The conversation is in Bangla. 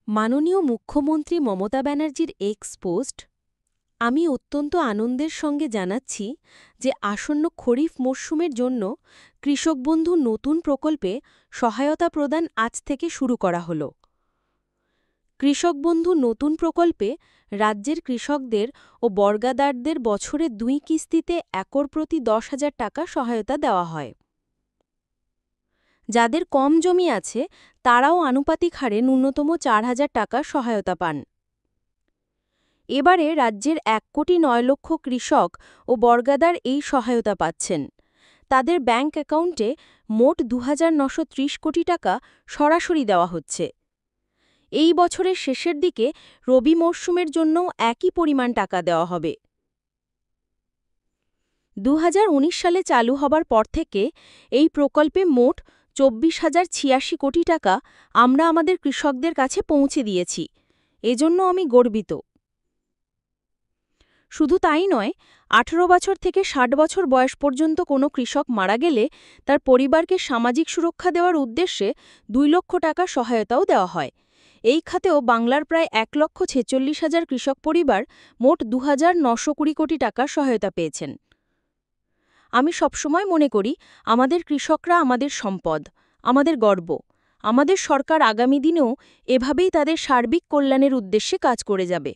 মাননীয় মুখ্যমন্ত্রী মমতা ব্যানার্জির এক্স পোস্ট। আমি অত্যন্ত আনন্দের সঙ্গে জানাচ্ছি যে আসন্ন খরিফ মরশুমের জন্য কৃষক বন্ধু নতুন প্রকল্পে সহায়তা প্রদান আজ থেকে শুরু করা হল। কৃষক বন্ধু নতুন প্রকল্পে রাজ্যের কৃষকদের ও বর্গাদারদের বছরে 2 কিস্তিতে একর প্রতি 10,000 টাকা সহায়তা দেওয়া হয়। যাদের কম জমি আছে তারাও আনুপাতিক হারে ন্যূনতম 4,000 টাকা সহায়তা পান। এবারে রাজ্যের 1,09,00,000 কৃষক ও বর্গাদার এই সহায়তা পাচ্ছেন। তাদের ব্যাংক অ্যাকাউন্টে মোট 2,930 কোটি টাকা সরাসরি দেওয়া হচ্ছে। এই বছরের শেষের দিকে রবি মরশুমের জন্যও একই পরিমাণ টাকা দেওয়া হবে। 2019 সালে চালু হবার পর থেকে এই প্রকল্পে মোট 24,086 কোটি টাকা আমরা আমাদের কৃষকদের কাছে পৌঁছে দিয়েছি। এজন্য আমি গর্বিত। শুধু তাই নয়, 18 বছর থেকে 60 বছর বয়স পর্যন্ত কোনো কৃষক মারা গেলে তার পরিবারকে সামাজিক সুরক্ষা দেওয়ার উদ্দেশ্যে 2 লক্ষ টাকা সহায়তাও দেওয়া হয়। এই খাতেও বাংলার প্রায় 1,46,000 কৃষক পরিবার মোট 2,920 কোটি টাকার সহায়তা পেয়েছেন। আমি সবসময় মনে করি আমাদের কৃষকরা আমাদের সম্পদ, আমাদের গর্ব। আমাদের সরকার আগামী দিনেও এভাবেই তাদের সার্বিক কল্যাণের উদ্দেশ্যে কাজ করে যাবে।